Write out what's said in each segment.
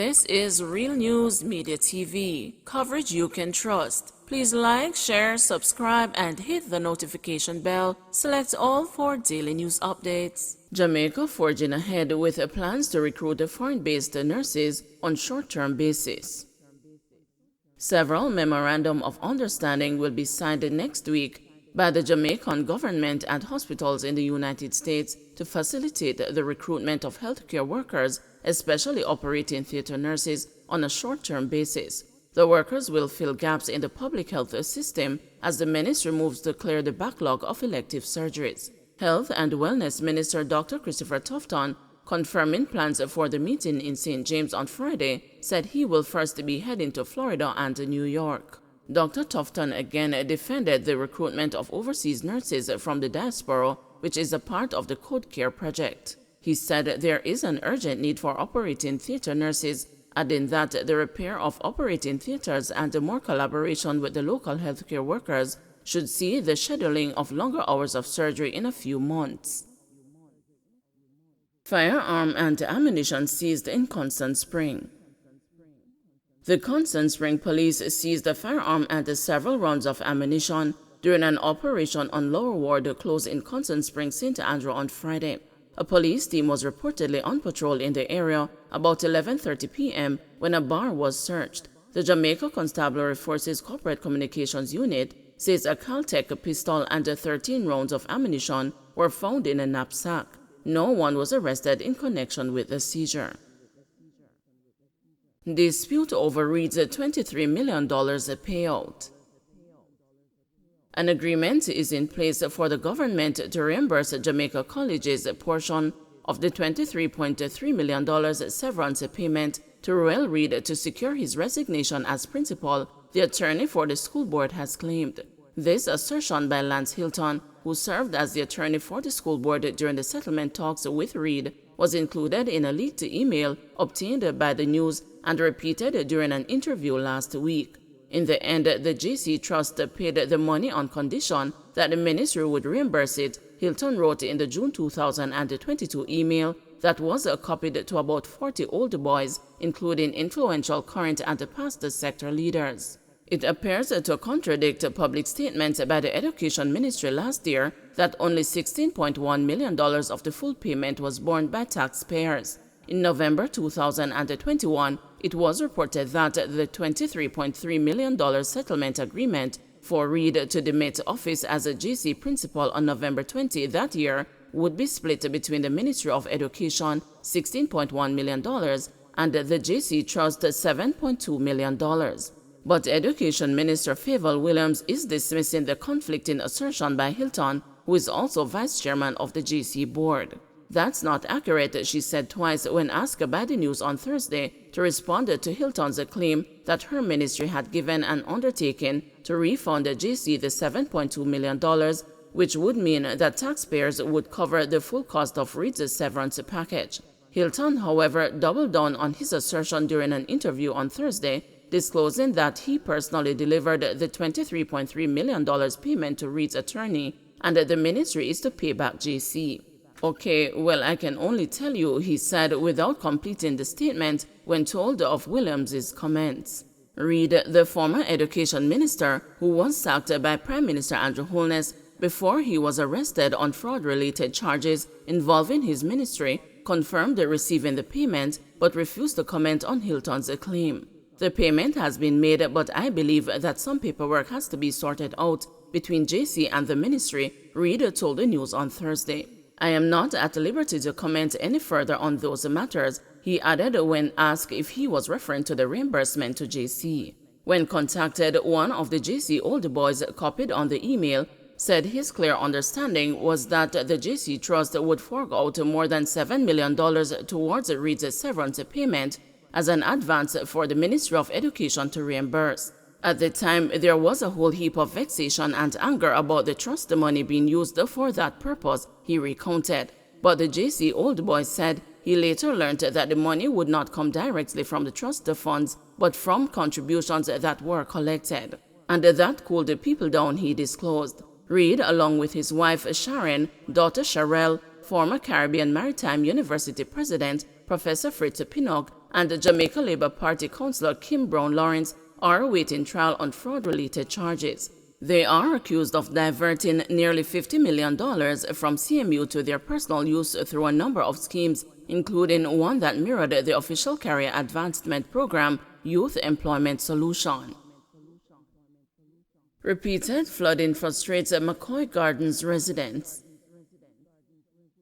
This is Real News Media TV, coverage you can trust. Please like, share, subscribe, and hit the notification bell. Select all for daily news updates. Jamaica forging ahead with plans to recruit foreign-based nurses on short-term basis. Several memorandum of understanding will be signed next week by the Jamaican government and hospitals in the United States to facilitate the recruitment of healthcare workers, especially operating theater nurses, on a short-term basis. The workers will fill gaps in the public health system as the ministry moves to clear the backlog of elective surgeries. Health and Wellness Minister Dr. Christopher Tufton, confirming plans for the meeting in St. James on Friday, said he will first be heading to Florida and New York. Dr. Tufton again defended the recruitment of overseas nurses from the diaspora, which is a part of the Code Care project. He said there is an urgent need for operating theater nurses, adding that the repair of operating theaters and more collaboration with the local healthcare workers should see the scheduling of longer hours of surgery in a few months. Firearm and ammunition seized in Constant Spring. The Constant Spring police seized a firearm and several rounds of ammunition during an operation on Lower Ward close in Constant Spring, St. Andrew on Friday. A police team was reportedly on patrol in the area about 11:30 p.m. when a bar was searched. The Jamaica Constabulary Forces Corporate Communications Unit says a Caltech pistol and 13 rounds of ammunition were found in a knapsack. No one was arrested in connection with the seizure. Dispute over Reed's $23 million payout. An agreement is in place for the government to reimburse Jamaica College's portion of the $23.3 million severance payment to Roel Reed to secure his resignation as principal, the attorney for the school board has claimed. This assertion by Lance Hilton, who served as the attorney for the school board during the settlement talks with Reed, was included in a leaked email obtained by the news and repeated during an interview last week. In the end, the JC Trust paid the money on condition that the ministry would reimburse it, Hilton wrote in the June 2022 email that was copied to about 40 old boys, including influential current and past sector leaders. It appears to contradict public statements by the Education Ministry last year that only $16.1 million of the full payment was borne by taxpayers. In November 2021, it was reported that the $23.3 million settlement agreement for Reed to demit office as a JC principal on November 20 that year would be split between the Ministry of Education $16.1 million and the JC Trust $7.2 million. But Education Minister Favour Williams is dismissing the conflicting assertion by Hilton, who is also vice chairman of the JC board. That's not accurate, she said twice when asked by the news on Thursday to respond to Hilton's claim that her ministry had given an undertaking to refund the JC the $7.2 million, which would mean that taxpayers would cover the full cost of Reed's severance package. Hilton, however, doubled down on his assertion during an interview on Thursday, disclosing that he personally delivered the $23.3 million payment to Reed's attorney and that the ministry is to pay back JC. Okay, well, I can only tell you, he said without completing the statement when told of Williams's comments. Reed, the former education minister who was sacked by Prime Minister Andrew Wholeness before he was arrested on fraud-related charges involving his ministry, confirmed receiving the payment but refused to comment on Hilton's claim. The payment has been made, but I believe that some paperwork has to be sorted out between JC and the ministry, Reed told the news on Thursday. I am not at liberty to comment any further on those matters, he added when asked if he was referring to the reimbursement to JC. When contacted, one of the JC old boys copied on the email said his clear understanding was that the JC Trust would fork out more than $7 million towards Reed's severance payment as an advance for the Ministry of Education to reimburse. At the time, there was a whole heap of vexation and anger about the trust money being used for that purpose, he recounted. But the JC old boy said he later learned that the money would not come directly from the trust funds, but from contributions that were collected. And that cooled the people down, he disclosed. Reed, along with his wife Sharon, daughter Sharelle, former Caribbean Maritime University president Professor Fritz Pinnock, and Jamaica Labour Party Councillor Kim Brown Lawrence are awaiting trial on fraud-related charges. They are accused of diverting nearly $50 million from CMU to their personal use through a number of schemes, including one that mirrored the official career advancement program, Youth Employment Solution. Repeated flooding frustrates McCoy Gardens residents.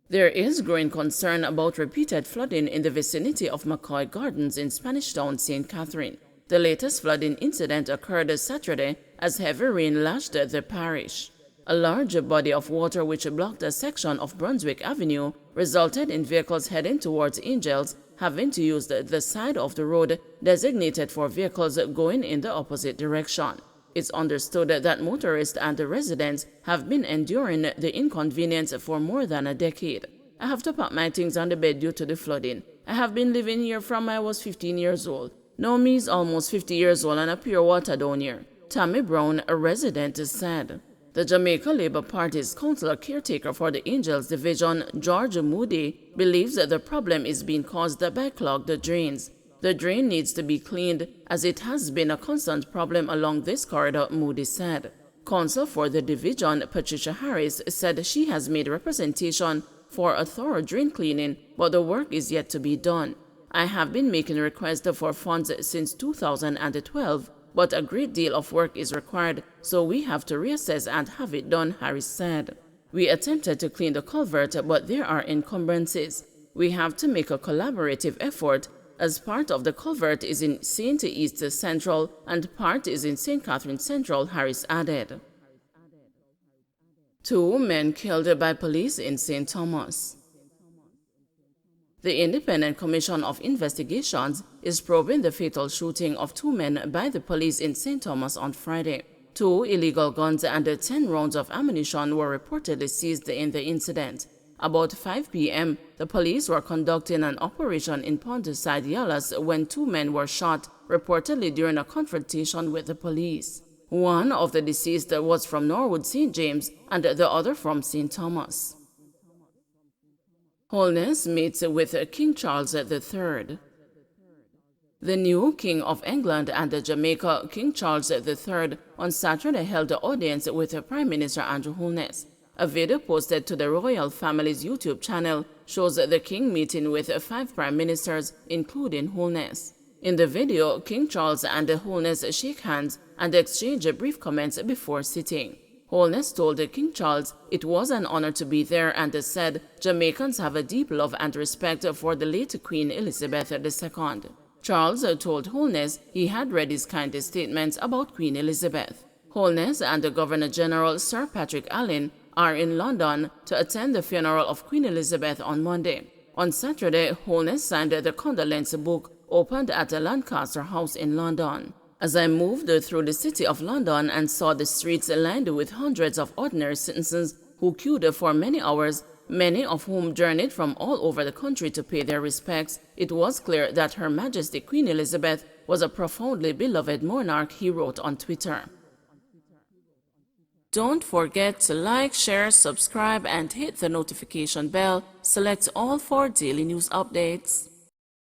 There is growing concern about repeated flooding in the vicinity of McCoy Gardens in Spanish Town, St. Catherine. The latest flooding incident occurred Saturday as heavy rain lashed the parish. A large body of water which blocked a section of Brunswick Avenue resulted in vehicles heading towards Angels having to use the side of the road designated for vehicles going in the opposite direction. It's understood that motorists and the residents have been enduring the inconvenience for more than a decade. I have to pack my things on the bed due to the flooding. I have been living here from I was 15 years old. Now me's almost 50 years old and a pure water down here. Tammy Brown, a resident, said. The Jamaica Labour Party's councillor caretaker for the Angels Division, George Moody, believes that the problem is being caused by clogged drains. The drain needs to be cleaned, as it has been a constant problem along this corridor, Moody said. Counsel for the division, Patricia Harris, said she has made representation for a thorough drain cleaning, but the work is yet to be done. I have been making requests for funds since 2012, but a great deal of work is required, so we have to reassess and have it done, Harris said. We attempted to clean the culvert, but there are encumbrances. We have to make a collaborative effort, as part of the culvert is in St. East Central and part is in St. Catherine Central, Harris added. 2 men killed by police in St. Thomas. The Independent Commission of Investigations is probing the fatal shooting of 2 men by the police in St. Thomas on Friday. 2 illegal guns and 10 rounds of ammunition were reportedly seized in the incident. About 5 p.m., the police were conducting an operation in Pondside Yallas when 2 men were shot, reportedly during a confrontation with the police. One of the deceased was from Norwood St. James and the other from St. Thomas. Wholeness meets with King Charles III. The new King of England and Jamaica, King Charles III, on Saturday held an audience with Prime Minister Andrew Wholeness. A video posted to the royal family's YouTube channel shows the king meeting with 5 prime ministers, including Wholeness. In the video, King Charles and Wholeness shake hands and exchange brief comments before sitting. Wholeness told King Charles it was an honor to be there and said Jamaicans have a deep love and respect for the late Queen Elizabeth II. Charles told Wholeness he had read his kind statements about Queen Elizabeth. Wholeness and the Governor-General Sir Patrick Allen are in London to attend the funeral of Queen Elizabeth on Monday. On Saturday, Wholeness signed the condolence book opened at the Lancaster House in London. As I moved through the city of London and saw the streets lined with hundreds of ordinary citizens who queued for many hours, many of whom journeyed from all over the country to pay their respects, it was clear that Her Majesty Queen Elizabeth was a profoundly beloved monarch, he wrote on Twitter. Don't forget to like, share, subscribe, and hit the notification bell. Select all for daily news updates.